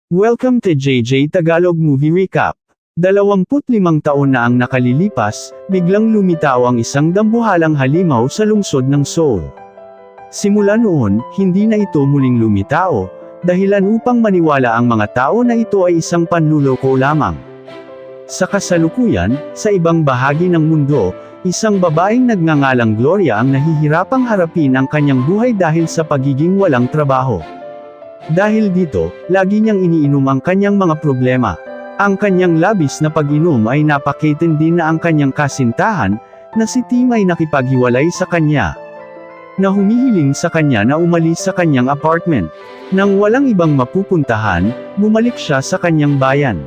Welcome to JJ Tagalog Movie Recap. 25 taon na ang nakalilipas, biglang lumitaw ang isang dambuhalang halimaw sa lungsod ng Seoul. Simula noon, hindi na ito muling lumitaw, dahilan upang maniwala ang mga tao na ito ay isang panluloko lamang. Sa kasalukuyan, sa ibang bahagi ng mundo, isang babaeng nagngangalang Gloria ang nahihirapang harapin ang kanyang buhay dahil sa pagiging walang trabaho. Dahil dito, lagi niyang iniinom ang kanyang mga problema. Ang kanyang labis na pag-inom ay napakitindi na ang kanyang kasintahan, na si Tim ay nakipaghiwalay sa kanya. Na humihiling sa kanya na umalis sa kanyang apartment. Nang walang ibang mapupuntahan, bumalik siya sa kanyang bayan.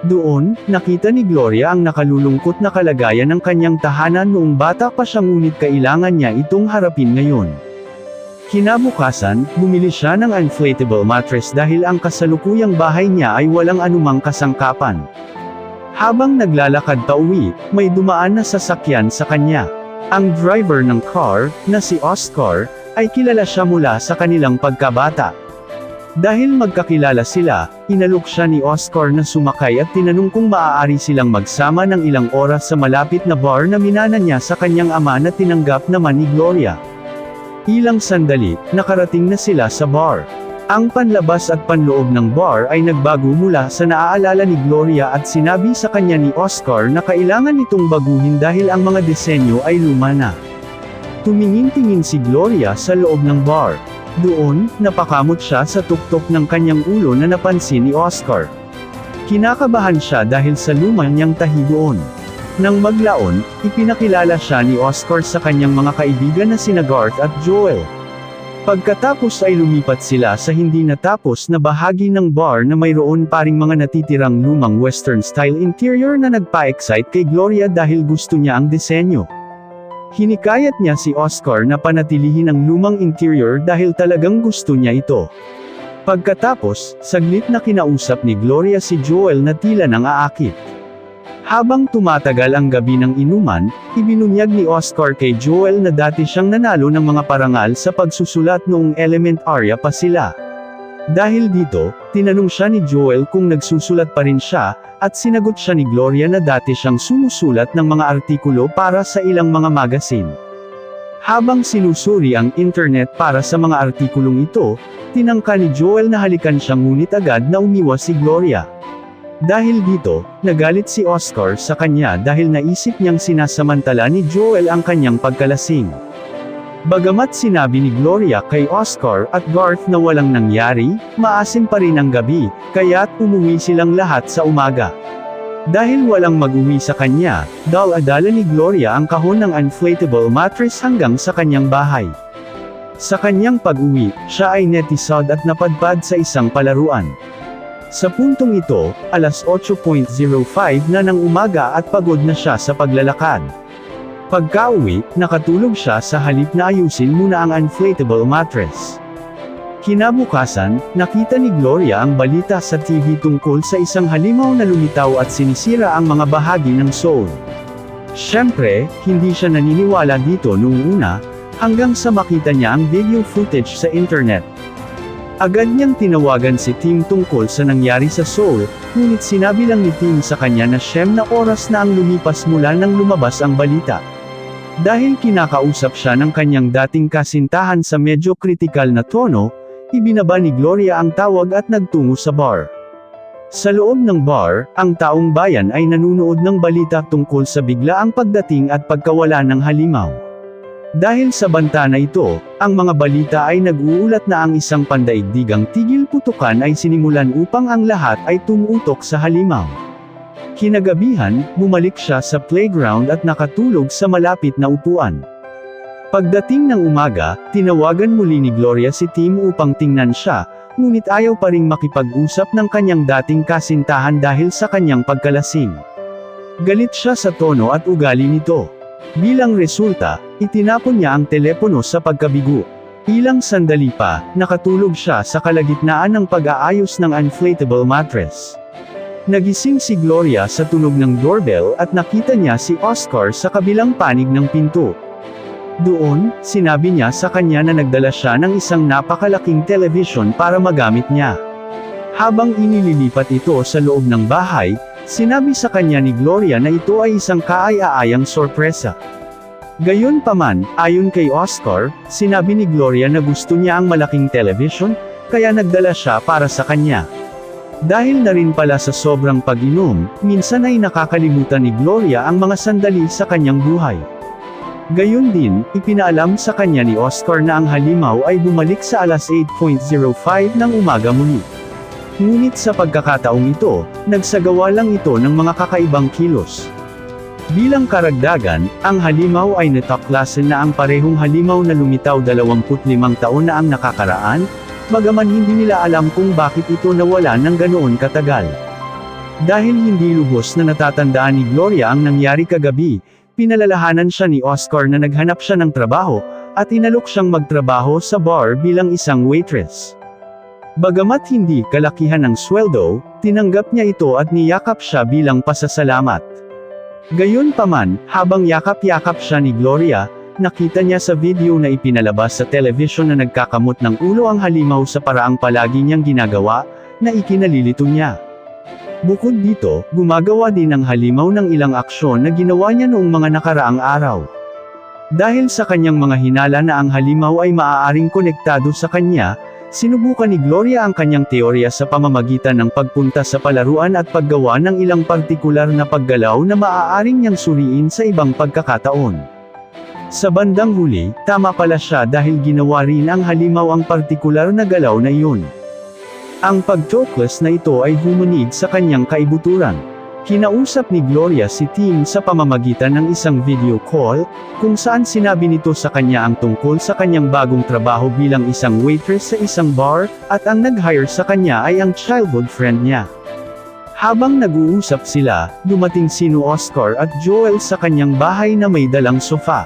Doon, nakita ni Gloria ang nakalulungkot na kalagayan ng kanyang tahanan noong bata pa siya ngunit kailangan niya itong harapin ngayon. Kinabukasan, bumili siya ng inflatable mattress dahil ang kasalukuyang bahay niya ay walang anumang kasangkapan. Habang naglalakad pauwi, may dumaan na sasakyan sa kanya. Ang driver ng car, na si Oscar, ay kilala siya mula sa kanilang pagkabata. Dahil magkakilala sila, inalok siya ni Oscar na sumakay at tinanong kung maaari silang magsama ng ilang oras sa malapit na bar na minana niya sa kanyang ama na tinanggap naman ni Gloria. Ilang sandali, nakarating na sila sa bar. Ang panlabas at panloob ng bar ay nagbago mula sa naaalala ni Gloria at sinabi sa kanya ni Oscar na kailangan itong baguhin dahil ang mga disenyo ay luma na. Tumingin-tingin si Gloria sa loob ng bar. Doon, napakamot siya sa tuktok ng kanyang ulo na napansin ni Oscar. Kinakabahan siya dahil sa luma niyang tahi doon. Nang maglaon, ipinakilala siya ni Oscar sa kanyang mga kaibigan na sina Garth at Joel. Pagkatapos ay lumipat sila sa hindi natapos na bahagi ng bar na mayroon pa ring mga natitirang lumang western-style interior na nagpa-excite kay Gloria dahil gusto niya ang disenyo. Hinikayat niya si Oscar na panatilihin ang lumang interior dahil talagang gusto niya ito. Pagkatapos, saglit na kinausap ni Gloria si Joel na tila nang aakit. Habang tumatagal ang gabi ng inuman, ibinunyag ni Oscar kay Joel na dati siyang nanalo ng mga parangal sa pagsusulat noong elementarya pa sila. Dahil dito, tinanong siya ni Joel kung nagsusulat pa rin siya, at sinagot siya ni Gloria na dati siyang sumusulat ng mga artikulo para sa ilang mga magazine. Habang sinusuri ang internet para sa mga artikulong ito, tinangka ni Joel na halikan siya ngunit agad na umiwas si Gloria. Dahil dito, nagalit si Oscar sa kanya dahil naisip niyang sinasamantala ni Joel ang kanyang pagkalasing. Bagamat sinabi ni Gloria kay Oscar at Garth na walang nangyari, maasim pa rin ang gabi, kaya't umuwi silang lahat sa umaga. Dahil walang mag-uwi sa kanya, dala ni Gloria ang kahon ng inflatable mattress hanggang sa kanyang bahay. Sa kanyang pag-uwi, siya ay netisod at napadpad sa isang palaruan. Sa puntong ito, alas 8:05 na ng umaga at pagod na siya sa paglalakad. Pagka-uwi, nakatulog siya sa halip na ayusin muna ang inflatable mattress. Kinabukasan, nakita ni Gloria ang balita sa TV tungkol sa isang halimaw na lumitaw at sinisira ang mga bahagi ng Seoul. Siyempre, hindi siya naniniwala dito noong una, hanggang sa makita niya ang video footage sa internet. Agad niyang tinawagan si Tim tungkol sa nangyari sa Seoul, ngunit sinabi lang ni Tim sa kanya na 9 na oras na ang lumipas mula nang lumabas ang balita. Dahil kinakausap siya ng kanyang dating kasintahan sa medyo kritikal na tono, ibinaba ni Gloria ang tawag at nagtungo sa bar. Sa loob ng bar, ang taong bayan ay nanunood ng balita tungkol sa biglaang pagdating at pagkawala ng halimaw. Dahil sa banta na ito, ang mga balita ay nag-uulat na ang isang pandaigdigang tigil putukan ay sinimulan upang ang lahat ay tumutok sa halimaw. Kinagabihan, bumalik siya sa playground at nakatulog sa malapit na upuan. Pagdating ng umaga, tinawagan muli ni Gloria si Tim upang tingnan siya, ngunit ayaw pa ring makipag-usap ng kanyang dating kasintahan dahil sa kanyang pagkalasing. Galit siya sa tono at ugali nito. Bilang resulta, itinapon niya ang telepono sa pagkabigo. Ilang sandali pa, nakatulog siya sa kalagitnaan ng pag-aayos ng inflatable mattress. Nagising si Gloria sa tunog ng doorbell at nakita niya si Oscar sa kabilang panig ng pinto. Doon, sinabi niya sa kanya na nagdala siya ng isang napakalaking television para magamit niya. Habang inililipat ito sa loob ng bahay, sinabi sa kanya ni Gloria na ito ay isang kaaya-ayang sorpresa. Gayunpaman, ayon kay Oscar, sinabi ni Gloria na gusto niya ang malaking television, kaya nagdala siya para sa kanya. Dahil na rin pala sa sobrang pag-inom, minsan ay nakakalimutan ni Gloria ang mga sandali sa kanyang buhay. Gayon din, ipinaalam sa kanya ni Oscar na ang halimaw ay bumalik sa alas 8:05 ng umaga muli. Ngunit sa pagkakataong ito, nagsagawa lang ito ng mga kakaibang kilos. Bilang karagdagan, ang halimaw ay natuklasan na ang parehong halimaw na lumitaw 25 taon na ang nakakaraan, bagaman hindi nila alam kung bakit ito nawala ng ganoon katagal. Dahil hindi lubos na natatandaan ni Gloria ang nangyari kagabi, pinalalahanan siya ni Oscar na naghanap siya ng trabaho, at inalok siyang magtrabaho sa bar bilang isang waitress. Bagamat hindi kalakihan ng sweldo, tinanggap niya ito at niyakap siya bilang pasasalamat. Gayunpaman, habang yakap-yakap siya ni Gloria, nakita niya sa video na ipinalabas sa television na nagkakamot ng ulo ang halimaw sa paraang palagi niyang ginagawa, na ikinalilito niya. Bukod dito, gumagawa din ang halimaw ng ilang aksyon na ginawa niya noong mga nakaraang araw. Dahil sa kanyang mga hinala na ang halimaw ay maaaring konektado sa kanya, sinubukan ni Gloria ang kanyang teorya sa pamamagitan ng pagpunta sa palaruan at paggawa ng ilang partikular na paggalaw na maaaring niyang suriin sa ibang pagkakataon. Sa bandang huli, tama pala siya dahil ginawa rin ang halimaw ang partikular na galaw na iyon. Ang pag-topless na ito ay humanig sa kanyang kaibuturan. Kinausap ni Gloria si Tim sa pamamagitan ng isang video call, kung saan sinabi nito sa kanya ang tungkol sa kanyang bagong trabaho bilang isang waitress sa isang bar, at ang nag-hire sa kanya ay ang childhood friend niya. Habang nag-uusap sila, dumating sino Oscar at Joel sa kanyang bahay na may dalang sofa.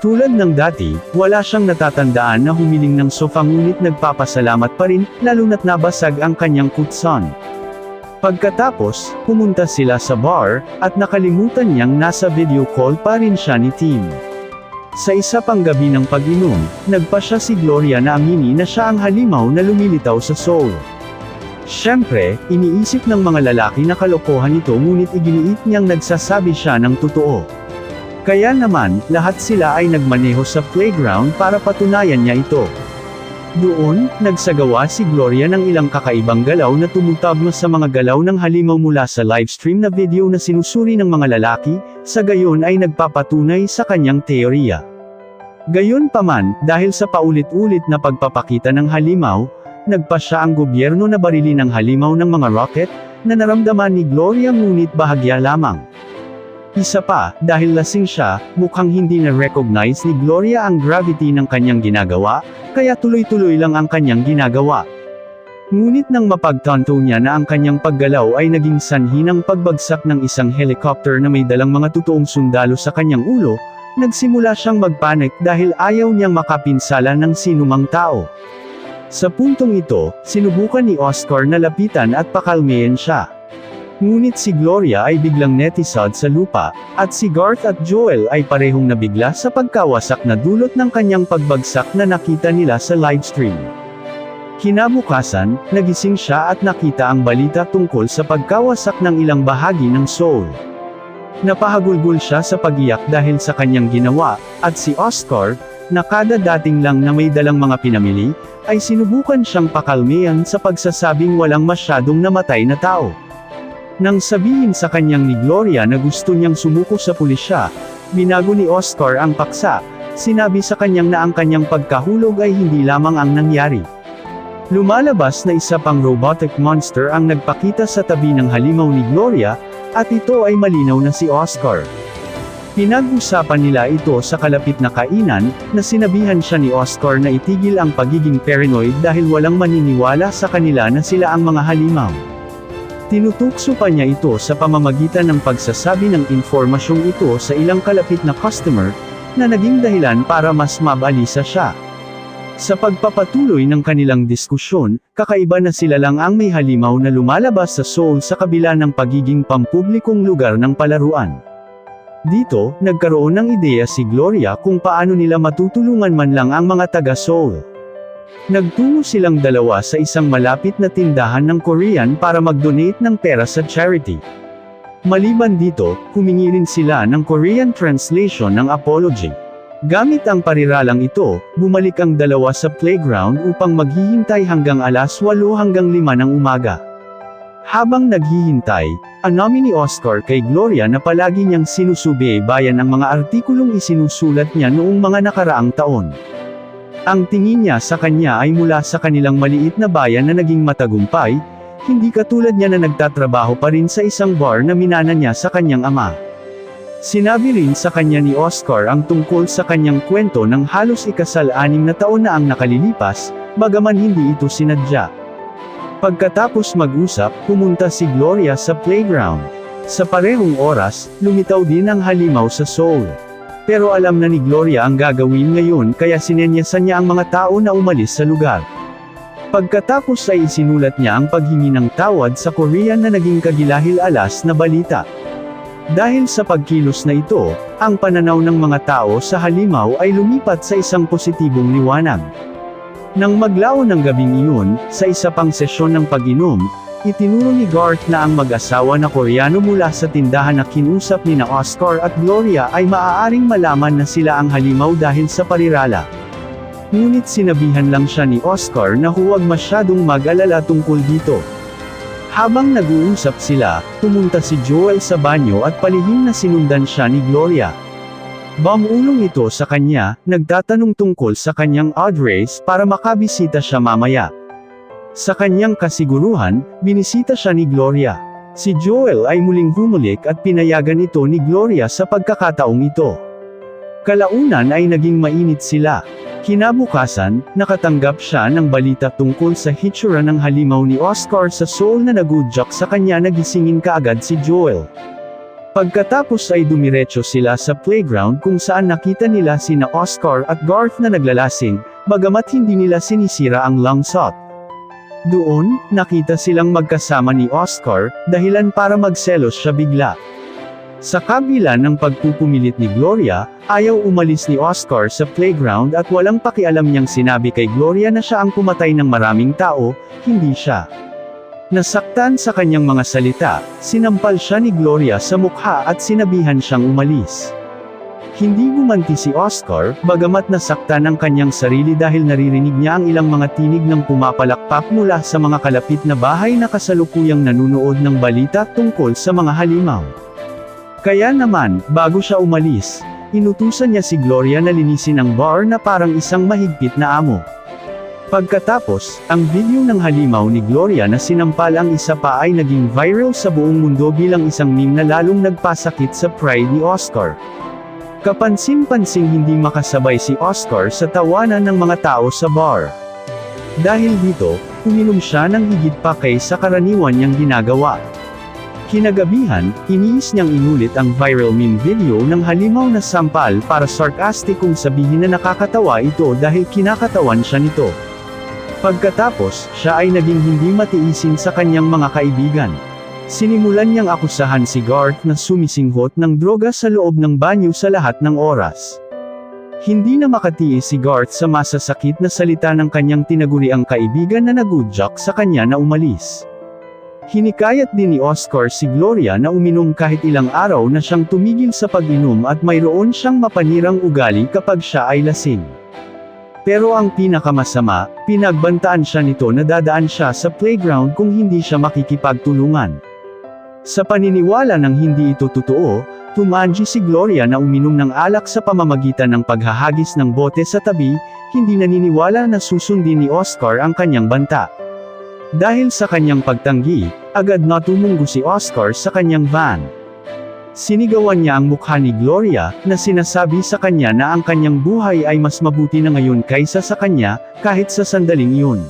Tulad ng dati, wala siyang natatandaan na humiling ng sofa ngunit nagpapasalamat pa rin, lalo na't nabasag ang kanyang kutson. Pagkatapos, pumunta sila sa bar, at nakalimutan niyang nasa video call pa rin siya ni Tim. Sa isa pang gabi ng pag-inom, nagpa siya si Gloria na aminin na siya ang halimaw na lumilitaw sa Seoul. Siyempre, iniisip ng mga lalaki na kalokohan ito ngunit iginiit niyang nagsasabi siya ng totoo. Kaya naman, lahat sila ay nagmaneho sa playground para patunayan niya ito. Doon, nagsagawa si Gloria ng ilang kakaibang galaw na tumutugma sa mga galaw ng halimaw mula sa livestream na video na sinusuri ng mga lalaki, sa gayon ay nagpapatunay sa kanyang teorya. Gayunpaman, dahil sa paulit-ulit na pagpapakita ng halimaw, nagpa siya ang gobyerno na barilin ang halimaw ng mga rocket, na naramdaman ni Gloria ngunit bahagya lamang. Isa pa, dahil lasing siya, mukhang hindi na-recognize ni Gloria ang gravity ng kanyang ginagawa, kaya tuloy-tuloy lang ang kanyang ginagawa. Ngunit nang mapagtanto niya na ang kanyang paggalaw ay naging sanhi ng pagbagsak ng isang helicopter na may dalang mga totoong sundalo sa kanyang ulo, nagsimula siyang magpanik dahil ayaw niyang makapinsala ng sinumang tao. Sa puntong ito, sinubukan ni Oscar na lapitan at pakalmehin siya. Ngunit si Gloria ay biglang netisod sa lupa, at si Garth at Joel ay parehong nabigla sa pagkawasak na dulot ng kanyang pagbagsak na nakita nila sa livestream. Kinabukasan, nagising siya at nakita ang balita tungkol sa pagkawasak ng ilang bahagi ng Seoul. Napahagulgol siya sa pag-iyak dahil sa kanyang ginawa, at si Oscar, na kada dating lang na may dalang mga pinamili, ay sinubukan siyang pakalmehan sa pagsasabing walang masyadong namatay na tao. Nang sabihin sa kanyang ni Gloria na gusto niyang sumuko sa pulisya, binago ni Oscar ang paksa, sinabi sa kanyang na ang kanyang pagkahulog ay hindi lamang ang nangyari. Lumalabas na isa pang robotic monster ang nagpakita sa tabi ng halimaw ni Gloria, at ito ay malinaw na si Oscar. Pinag-usapan nila ito sa kalapit na kainan, na sinabihan siya ni Oscar na itigil ang pagiging paranoid dahil walang maniniwala sa kanila na sila ang mga halimaw. Tinutukso pa niya ito sa pamamagitan ng pagsasabi ng impormasyong ito sa ilang kalapit na customer, na naging dahilan para mas mabalisa siya. Sa pagpapatuloy ng kanilang diskusyon, kakaiba na sila lang ang may halimaw na lumalabas sa Seoul sa kabila ng pagiging pampublikong lugar ng palaruan. Dito, nagkaroon ng ideya si Gloria kung paano nila matutulungan man lang ang mga taga-Seoul. Nagtungo silang dalawa sa isang malapit na tindahan ng Korean para mag-donate ng pera sa charity. Maliban dito, humingi rin sila ng Korean translation ng apology. Gamit ang pariralang ito, bumalik ang dalawa sa playground upang maghihintay hanggang alas 8 hanggang 5 ng umaga. Habang naghihintay, anomi ni Oscar kay Gloria na palagi niyang sinusubaybayan ang mga artikulong isinusulat niya noong mga nakaraang taon. Ang tingin niya sa kanya ay mula sa kanilang maliit na bayan na naging matagumpay, hindi katulad niya na nagtatrabaho pa rin sa isang bar na minana niya sa kanyang ama. Sinabi rin sa kanya ni Oscar ang tungkol sa kanyang kwento ng halos ikasal-6 na taon na ang nakalilipas, bagaman hindi ito sinadya. Pagkatapos mag-usap, pumunta si Gloria sa playground. Sa parehong oras, lumitaw din ang halimaw sa Seoul. Pero alam na ni Gloria ang gagawin ngayon kaya sinenyasan niya ang mga tao na umalis sa lugar. Pagkatapos ay isinulat niya ang paghingi ng tawad sa Korean na naging kagilahil-alas na balita. Dahil sa pagkilos na ito, ang pananaw ng mga tao sa halimaw ay lumipat sa isang positibong liwanag. Nang maglaon ng gabing iyon, sa isa pang sesyon ng pag-inom, itinuro ni Garth na ang mag-asawa na Koreano mula sa tindahan na kinusap ni na Oscar at Gloria ay maaaring malaman na sila ang halimaw dahil sa parirala. Ngunit sinabihan lang siya ni Oscar na huwag masyadong mag-alala tungkol dito. Habang nag-uusap sila, pumunta si Joel sa banyo at palihim na sinundan siya ni Gloria. Bumulong ito sa kanya, nagtatanong tungkol sa kanyang address para makabisita siya mamaya. Sa kanyang kasiguruhan, binisita siya ni Gloria. Si Joel ay muling humulik at pinayagan ito ni Gloria sa pagkakataong ito. Kalaunan ay naging mainit sila. Kinabukasan, nakatanggap siya ng balita tungkol sa hitsura ng halimaw ni Oscar sa Seoul na nagudyak sa kanya na gisingin kaagad si Joel. Pagkatapos ay dumiretso sila sa playground kung saan nakita nila sina Oscar at Garth na naglalasing, bagamat hindi nila sinisira ang long shot. Doon, nakita silang magkasama ni Oscar, dahilan para magselos siya bigla. Sa kabila ng pagpupumilit ni Gloria, ayaw umalis ni Oscar sa playground at walang pakialam niyang sinabi kay Gloria na siya ang pumatay ng maraming tao, hindi siya. Nasaktan sa kanyang mga salita, sinampal siya ni Gloria sa mukha at sinabihan siyang umalis. Hindi gumanti si Oscar, bagamat nasaktan ang kanyang sarili dahil naririnig niya ang ilang mga tinig ng pumapalakpak mula sa mga kalapit na bahay na kasalukuyang nanunood ng balita tungkol sa mga halimaw. Kaya naman, bago siya umalis, inutusan niya si Gloria na linisin ang bar na parang isang mahigpit na amo. Pagkatapos, ang video ng halimaw ni Gloria na sinampal ang isa pa ay naging viral sa buong mundo bilang isang meme na lalong nagpasakit sa pride ni Oscar. Kapansin-pansing hindi makasabay si Oscar sa tawanan ng mga tao sa bar. Dahil dito, uminom siya ng higit pa kaysa karaniwan niyang ginagawa. Kinagabihan, iniis niyang inulit ang viral meme video ng halimaw na sampal para sarcastic kung sabihin na nakakatawa ito dahil kinakatawan siya nito. Pagkatapos, siya ay naging hindi matiisin sa kanyang mga kaibigan. Sinimulan niyang akusahan si Garth na sumisinghot ng droga sa loob ng banyo sa lahat ng oras. Hindi na makatiis si Garth sa masasakit na salita ng kanyang tinaguriang kaibigan na nagudyak sa kanya na umalis. Hinikayat din ni Oscar si Gloria na uminom kahit ilang araw na siyang tumigil sa pag-inom at mayroon siyang mapanirang ugali kapag siya ay lasing. Pero ang pinakamasama, pinagbantaan siya nito na dadaan siya sa playground kung hindi siya makikipagtulungan. Sa paniniwala ng hindi ito totoo, tumangi si Gloria na uminom ng alak sa pamamagitan ng paghahagis ng bote sa tabi, hindi naniniwala na susundin ni Oscar ang kanyang banta. Dahil sa kanyang pagtanggi, agad na tumunggo si Oscar sa kanyang van. Sinigawan niya ang mukha ni Gloria, na sinasabi sa kanya na ang kanyang buhay ay mas mabuti na ngayon kaysa sa kanya, kahit sa sandaling iyon.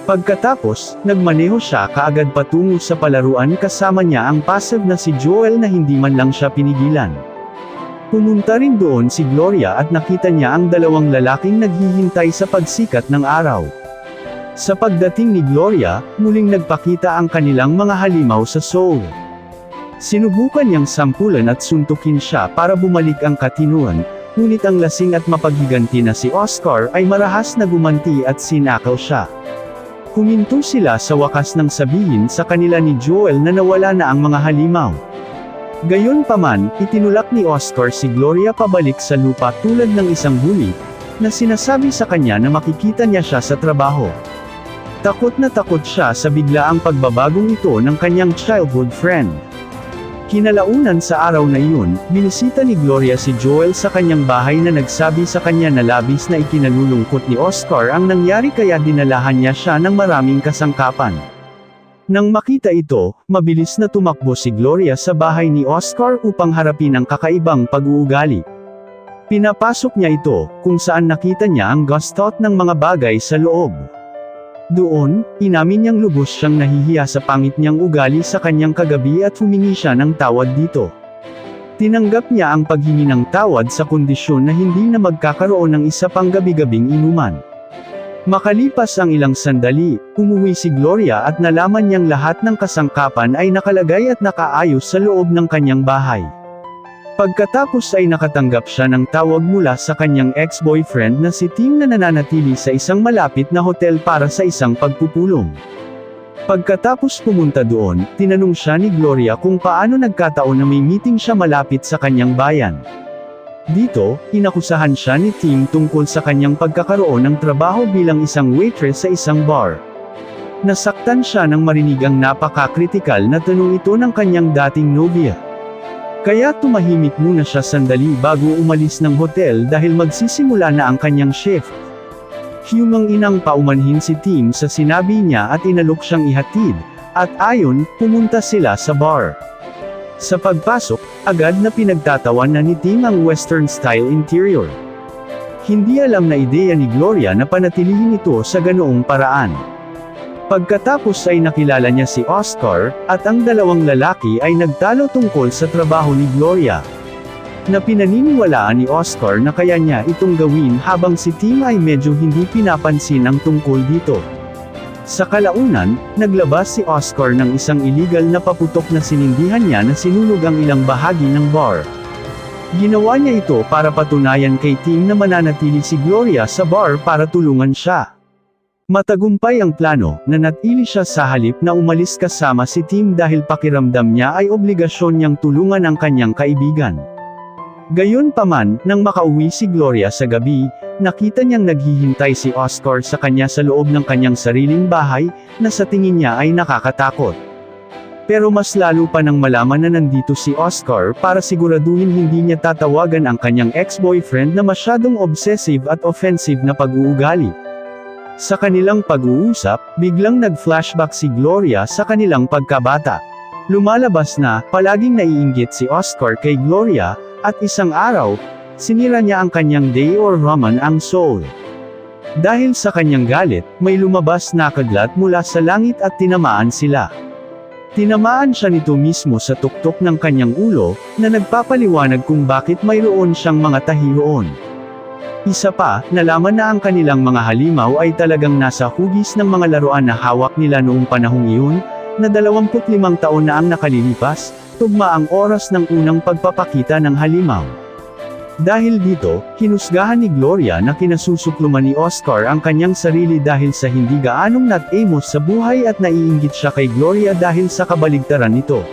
Pagkatapos, nagmaneho siya kaagad patungo sa palaruan kasama niya ang passive na si Joel na hindi man lang siya pinigilan. Pumunta rin doon si Gloria at nakita niya ang dalawang lalaking naghihintay sa pagsikat ng araw. Sa pagdating ni Gloria, muling nagpakita ang kanilang mga halimaw sa Seoul. Sinubukan niyang sampulan at suntukin siya para bumalik ang katinuan, ngunit ang lasing at mapaghiganti na si Oscar ay marahas na gumanti at sinakaw siya. Huminto sila sa wakas nang sabihin sa kanila ni Joel na nawala na ang mga halimaw. Gayunpaman, itinulak ni Oscar si Gloria pabalik sa lupa tulad ng isang bully, na sinasabi sa kanya na makikita niya siya sa trabaho. Takot na takot siya sa biglaang pagbabagong ito ng kanyang childhood friend. Kinalaunan sa araw na iyon, binisita ni Gloria si Joel sa kanyang bahay na nagsabi sa kanya na labis na ikinalulungkot ni Oscar ang nangyari kaya dinalahan niya siya ng maraming kasangkapan. Nang makita ito, mabilis na tumakbo si Gloria sa bahay ni Oscar upang harapin ang kakaibang pag-uugali. Pinapasok niya ito, kung saan nakita niya ang gustot ng mga bagay sa loob. Doon, inamin niyang lubos siyang nahihiya sa pangit niyang ugali sa kanyang kagabi at humingi siya ng tawad dito. Tinanggap niya ang paghingi ng tawad sa kondisyon na hindi na magkakaroon ng isa pang gabi-gabing inuman. Makalipas ang ilang sandali, umuwi si Gloria at nalaman niyang lahat ng kasangkapan ay nakalagay at nakaayos sa loob ng kanyang bahay. Pagkatapos ay nakatanggap siya ng tawag mula sa kanyang ex-boyfriend na si Tim na nananatili sa isang malapit na hotel para sa isang pagpupulong. Pagkatapos pumunta doon, tinanong siya ni Gloria kung paano nagkataon na may meeting siya malapit sa kanyang bayan. Dito, inakusahan siya ni Tim tungkol sa kanyang pagkakaroon ng trabaho bilang isang waitress sa isang bar. Nasaktan siya nang marinig ang napaka-kritikal na tanong ito ng kanyang dating nobya. Kaya tumahimik muna siya sandali bago umalis ng hotel dahil magsisimula na ang kanyang shift. Humang inang paumanhin si Tim sa sinabi niya at inalok siyang ihatid, at ayon, pumunta sila sa bar. Sa pagpasok, agad na pinagtatawan na ni Tim ang western-style interior. Hindi alam na ideya ni Gloria na panatilihin ito sa ganoong paraan. Pagkatapos ay nakilala niya si Oscar, at ang dalawang lalaki ay nagtalo tungkol sa trabaho ni Gloria. Na pinaniniwalaan ni Oscar na kaya niya itong gawin habang si Tim ay medyo hindi pinapansin ang tungkol dito. Sa kalaunan, naglabas si Oscar ng isang illegal na paputok na sinindihan niya na sinunog ang ilang bahagi ng bar. Ginawa niya ito para patunayan kay Tim na mananatili si Gloria sa bar para tulungan siya. Matagumpay ang plano, nanatili siya sa halip na umalis kasama si Tim dahil pakiramdam niya ay obligasyon niyang tulungan ang kanyang kaibigan. Gayunpaman, nang makauwi si Gloria sa gabi, nakita niyang naghihintay si Oscar sa kanya sa loob ng kanyang sariling bahay, na sa tingin niya ay nakakatakot. Pero mas lalo pa nang malaman na nandito si Oscar para siguraduhin hindi niya tatawagan ang kanyang ex-boyfriend na masyadong obsessive at offensive na pag-uugali. Sa kanilang pag-uusap, biglang nag-flashback si Gloria sa kanilang pagkabata. Lumalabas na, palaging naiinggit si Oscar kay Gloria, at isang araw, sinira niya ang kanyang day or Roman ang soul. Dahil sa kanyang galit, may lumabas na kaglat mula sa langit at tinamaan sila. Tinamaan siya nito mismo sa tuktok ng kanyang ulo, na nagpapaliwanag kung bakit mayroon siyang mga tahi roon. Isa pa, nalaman na ang kanilang mga halimaw ay talagang nasa hugis ng mga laruan na hawak nila noong panahong iyon, na 25 taon na ang nakalilipas, tugma ang oras ng unang pagpapakita ng halimaw. Dahil dito, hinusgahan ni Gloria na kinasusukluman ni Oscar ang kanyang sarili dahil sa hindi gaanong nat-amos sa buhay at naiinggit siya kay Gloria dahil sa kabaligtaran nito.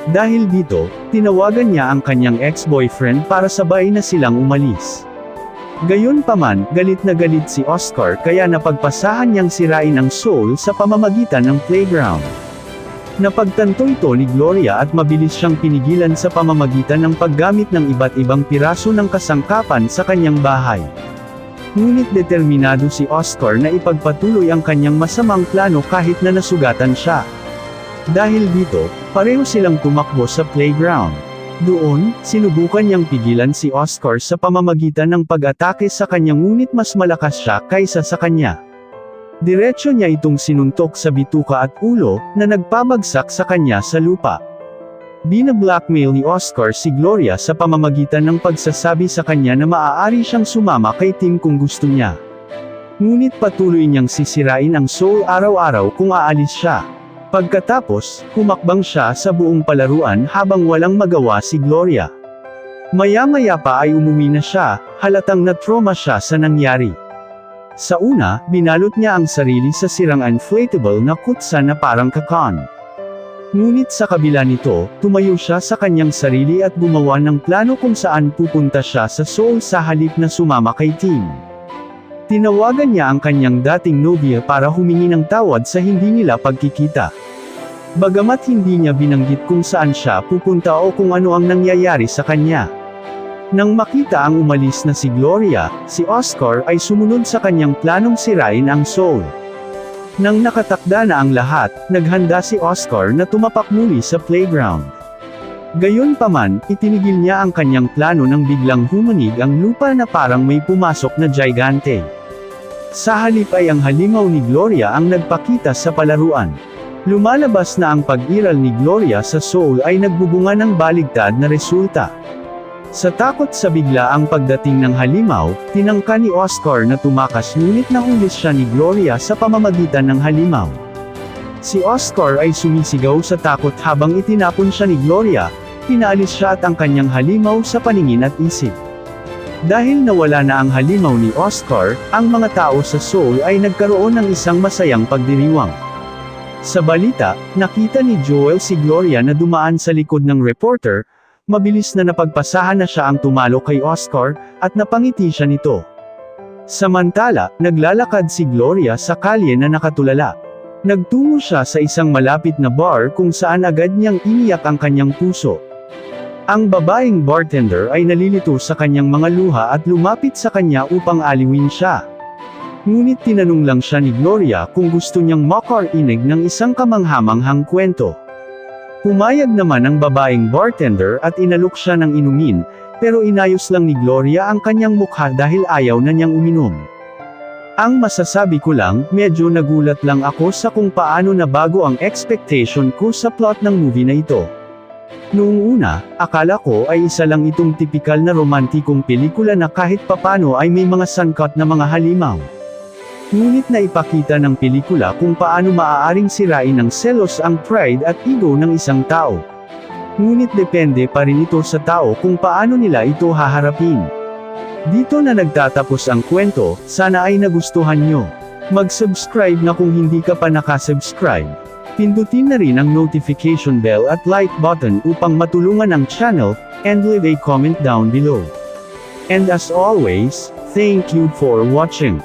Dahil dito, tinawagan niya ang kanyang ex-boyfriend para sabay na silang umalis. Gayunpaman, galit na galit si Oscar kaya napagpasahan niyang sirain ang soul sa pamamagitan ng playground. Napagtanto ito ni Gloria at mabilis siyang pinigilan sa pamamagitan ng paggamit ng iba't ibang piraso ng kasangkapan sa kanyang bahay. Ngunit determinado si Oscar na ipagpatuloy ang kanyang masamang plano kahit na nasugatan siya. Dahil dito, pareho silang tumakbo sa playground. Doon, sinubukan niyang pigilan si Oscar sa pamamagitan ng pag-atake sa kanya ngunit mas malakas siya kaysa sa kanya. Diretso niya itong sinuntok sa bituka at ulo, na nagpabagsak sa kanya sa lupa. Bina-blackmail ni Oscar si Gloria sa pamamagitan ng pagsasabi sa kanya na maaari siyang sumama kay Tim kung gusto niya. Ngunit patuloy niyang sisirain ang soul araw-araw kung aalis siya. Pagkatapos, humakbang siya sa buong palaruan habang walang magawa si Gloria. Maya-maya pa ay umuwi na siya, halatang na-trauma siya sa nangyari. Sa una, binalot niya ang sarili sa sirang inflatable na kutsa na parang kakon. Ngunit sa kabila nito, tumayo siya sa kanyang sarili at gumawa ng plano kung saan pupunta siya sa Seoul sa halip na sumama kay Tim. Tinawagan niya ang kanyang dating nobya para humingi ng tawad sa hindi nila pagkikita. Bagamat hindi niya binanggit kung saan siya pupunta o kung ano ang nangyayari sa kanya. Nang makita ang umalis na si Gloria, si Oscar ay sumunod sa kanyang planong sirain ang Seoul. Nang nakatakda na ang lahat, naghanda si Oscar na tumapak muli sa playground. Gayunpaman, itinigil niya ang kanyang plano nang biglang humanig ang lupa na parang may pumasok na gigante. Sa halip ay ang halimaw ni Gloria ang nagpakita sa palaruan. Lumalabas na ang pag-iral ni Gloria sa Seoul ay nagbubunga ng baligtad na resulta. Sa takot sa biglaang pagdating ng halimaw, tinangka ni Oscar na tumakas ngunit nahulis siya ni Gloria sa pamamagitan ng halimaw. Si Oscar ay sumisigaw sa takot habang itinapon siya ni Gloria, pinaalis siya at ang kanyang halimaw sa paningin at isip. Dahil nawala na ang halimaw ni Oscar, ang mga tao sa Seoul ay nagkaroon ng isang masayang pagdiriwang. Sa balita, nakita ni Joel si Gloria na dumaan sa likod ng reporter, mabilis na napagpasahan na siya ang tumalo kay Oscar, at napangiti siya nito. Samantala, naglalakad si Gloria sa kalye na nakatulala. Nagtungo siya sa isang malapit na bar kung saan agad niyang iniyak ang kanyang puso. Ang babaeng bartender ay nalilito sa kanyang mga luha at lumapit sa kanya upang aliwin siya. Ngunit tinanong lang siya ni Gloria kung gusto niyang makarinig ng isang kamanghamanghang kwento. Pumayag naman ang babaeng bartender at inalok siya ng inumin, pero inayos lang ni Gloria ang kanyang mukha dahil ayaw na niyang uminom. Ang masasabi ko lang, medyo nagulat lang ako sa kung paano nabago ang expectation ko sa plot ng movie na ito. Noong una, akala ko ay isa lang itong tipikal na romantikong pelikula na kahit papano ay may mga sangkot na mga halimaw. Ngunit naipakita ng pelikula kung paano maaaring sirain ng selos ang pride at ego ng isang tao. Ngunit depende pa rin ito sa tao kung paano nila ito haharapin. Dito na nagtatapos ang kwento, sana ay nagustuhan nyo. Mag-subscribe na kung hindi ka pa nakasubscribe. Pindutin na rin ang notification bell at like button upang matulungan ang channel, and leave a comment down below. And as always, thank you for watching.